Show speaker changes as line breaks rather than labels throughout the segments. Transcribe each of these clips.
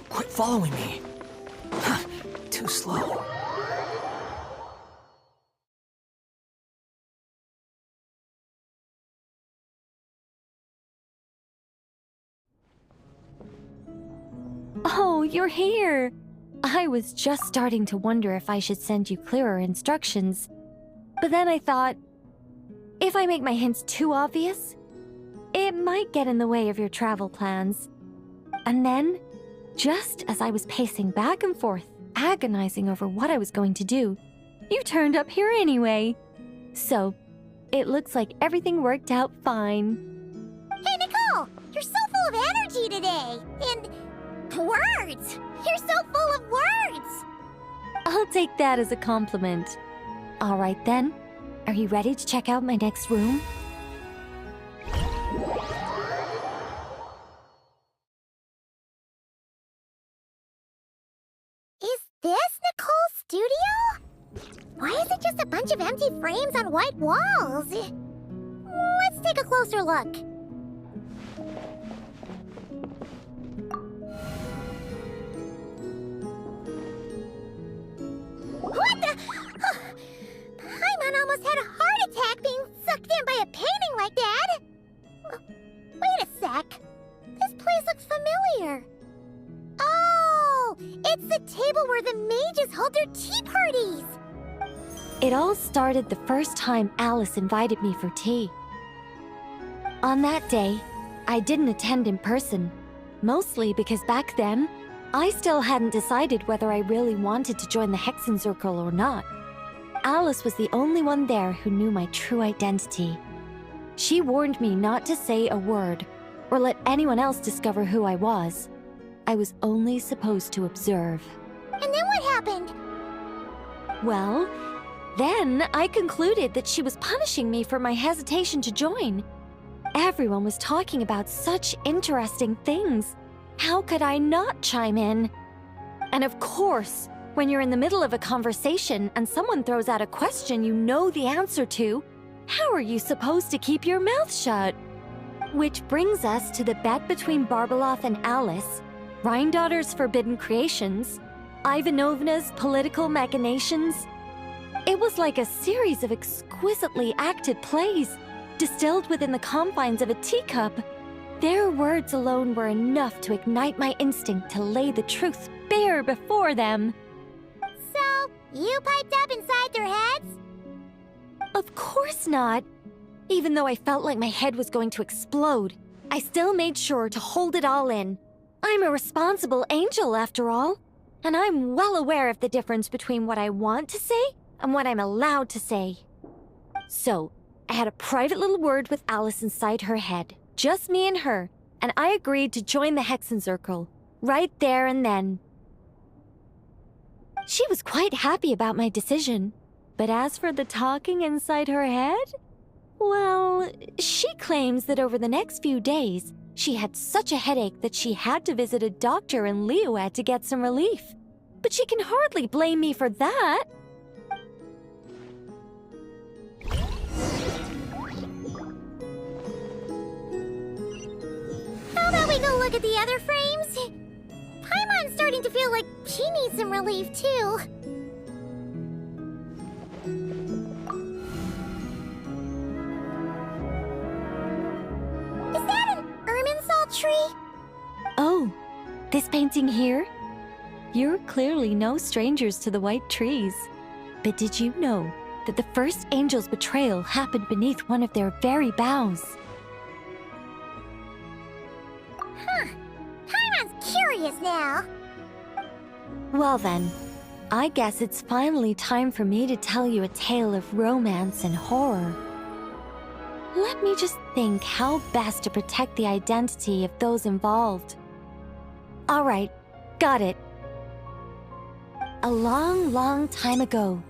Quit following me. Too slow.
Oh, you're here! I was just starting to wonder if I should send you clearer instructions. But then I thought, if I make my hints too obvious, it might get in the way of your travel plans. And then, just as I was pacing back and forth, agonizing over what I was going to do, you turned up here anyway. So, it looks like everything worked out fine.
Hey, Nicole! You're so full of energy today! And words! You're so full of words!
I'll take that as a compliment. All right then, are you ready to check out my next room?
Is this Nicole's studio? Why is it just a bunch of empty frames on white walls? Let's take a closer look. What the? Paimon almost had a heart attack being sucked in by a painting like that. Wait a sec. This place looks familiar. Oh, it's the table where the mages hold their tea parties.
It all started the first time Alice invited me for tea. On that day, I didn't attend in person, mostly because back then, I still hadn't decided whether I really wanted to join the Hexencircle or not. Alice was the only one there who knew my true identity. She warned me not to say a word or let anyone else discover who I was. I was only supposed to observe.
And then what happened?
Well, then I concluded that she was punishing me for my hesitation to join. Everyone was talking about such interesting things. How could I not chime in? And of course, when you're in the middle of a conversation and someone throws out a question you know the answer to, how are you supposed to keep your mouth shut? Which brings us to the bet between Barbeloth and Alice, Rhindaughter's forbidden creations, Ivanovna's political machinations. It was like a series of exquisitely acted plays, distilled within the confines of a teacup. Their words alone were enough to ignite my instinct to lay the truth bare before them.
So, you piped up inside their heads?
Of course not. Even though I felt like my head was going to explode, I still made sure to hold it all in. I'm a responsible angel, after all, and I'm well aware of the difference between what I want to say and what I'm allowed to say. So, I had a private little word with Alice inside her head, just me and her, and I agreed to join the Hexencircle, right there and then. She was quite happy about my decision, but as for the talking inside her head, well, she claims that over the next few days, she had such a headache that she had to visit a doctor in Liyue to get some relief. But she can hardly blame me for that.
How about we go look at the other frames? Paimon's starting to feel like she needs some relief, too. Is that an Irminsul tree?
Oh, this painting here? You're clearly no strangers to the white trees. But did you know that the first angel's betrayal happened beneath one of their very boughs?
Huh. Paimon's curious now.
Well then, I guess it's finally time for me to tell you a tale of romance and horror. Let me just think how best to protect the identity of those involved. All right, got it. A long, long time ago,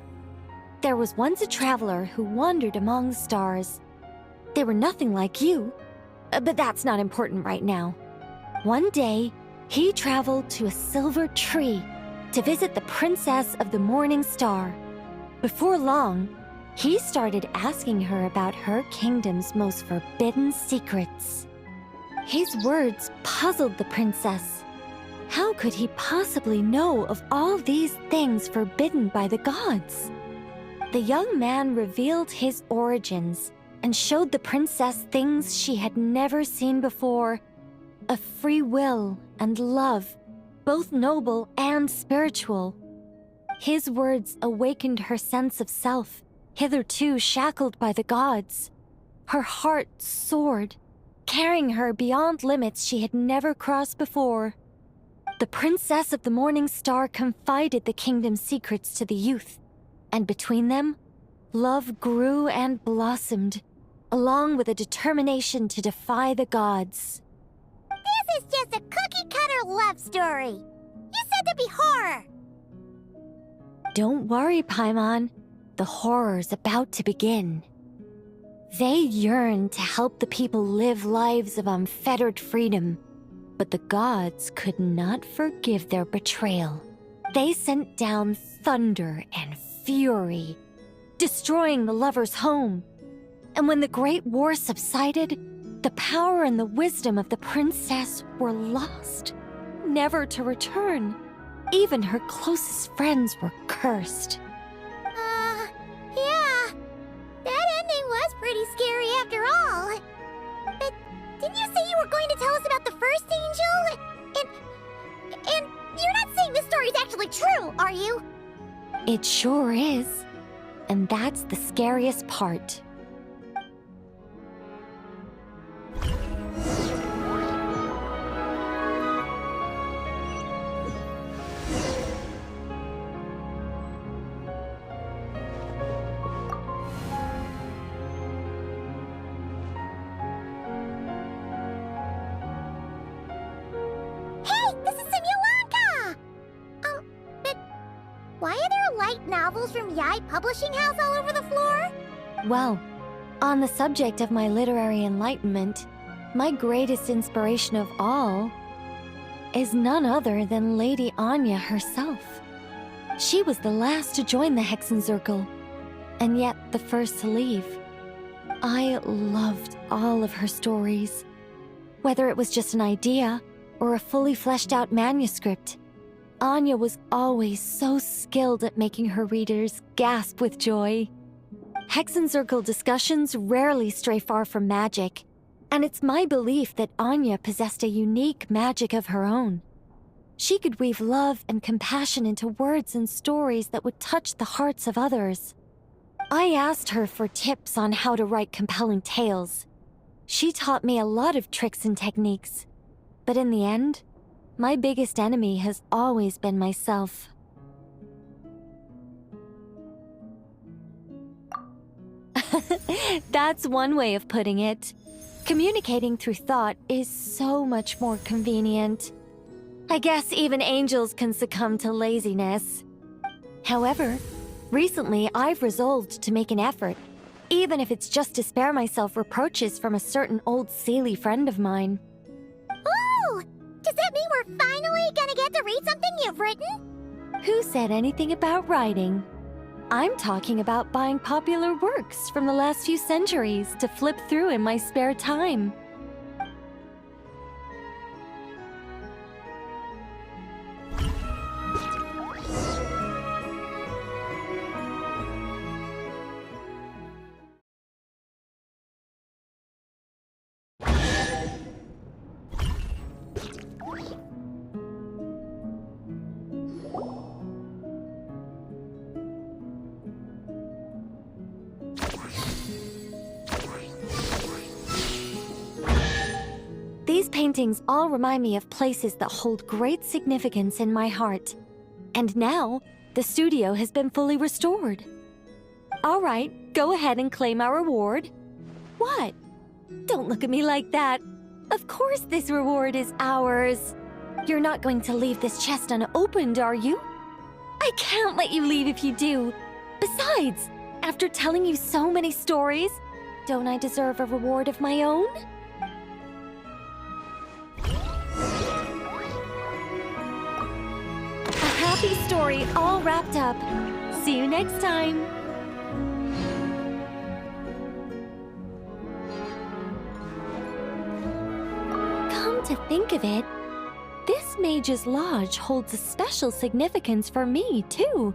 there was once a traveler who wandered among the stars. They were nothing like you, but that's not important right now. One day, he traveled to a silver tree to visit the princess of the morning star. Before long, he started asking her about her kingdom's most forbidden secrets. His words puzzled the princess. How could he possibly know of all these things forbidden by the gods? The young man revealed his origins and showed the princess things she had never seen before. A free will and love, both noble and spiritual. His words awakened her sense of self, hitherto shackled by the gods. Her heart soared, carrying her beyond limits she had never crossed before. The princess of the morning star confided the kingdom's secrets to the youth, and between them, love grew and blossomed, along with a determination to defy the gods.
This is just a cookie-cutter love story. You said there'd be horror.
Don't worry, Paimon. The horror's about to begin. They yearned to help the people live lives of unfettered freedom, but the gods could not forgive their betrayal. They sent down thunder and fury, destroying the lovers' home. And when the Great War subsided, the power and the wisdom of the princess were lost, never to return. Even her closest friends were cursed.
Yeah. That ending was pretty scary after all. But didn't you say you were going to tell us about the first angel? And you're not saying this story's actually true, are you?
It sure is. And that's the scariest part.
Why are there light novels from Yai Publishing House all over the floor?
Well, on the subject of my literary enlightenment, my greatest inspiration of all is none other than Lady Anya herself. She was the last to join the Hexenzirkel, and yet the first to leave. I loved all of her stories, whether it was just an idea or a fully fleshed out manuscript. Anya was always so skilled at making her readers gasp with joy. Hexenzirkel discussions rarely stray far from magic, and it's my belief that Anya possessed a unique magic of her own. She could weave love and compassion into words and stories that would touch the hearts of others. I asked her for tips on how to write compelling tales. She taught me a lot of tricks and techniques, but in the end, my biggest enemy has always been myself. That's one way of putting it. Communicating through thought is so much more convenient. I guess even angels can succumb to laziness. However, recently I've resolved to make an effort, even if it's just to spare myself reproaches from a certain old Seelie friend of mine.
Ooh! Does that mean we're finally gonna get to read something you've written?
Who said anything about writing? I'm talking about buying popular works from the last few centuries to flip through in my spare time. These paintings all remind me of places that hold great significance in my heart. And now, the studio has been fully restored. All right, go ahead and claim our reward. What? Don't look at me like that. Of course this reward is ours. You're not going to leave this chest unopened, are you? I can't let you leave if you do. Besides, after telling you so many stories, don't I deserve a reward of my own? A happy story all wrapped up. See you next time. Come to think of it, this Mage's Lodge holds a special significance for me, too.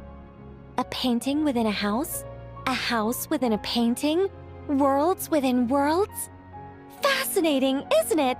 A painting within a house within a painting, worlds within worlds. Fascinating, isn't it?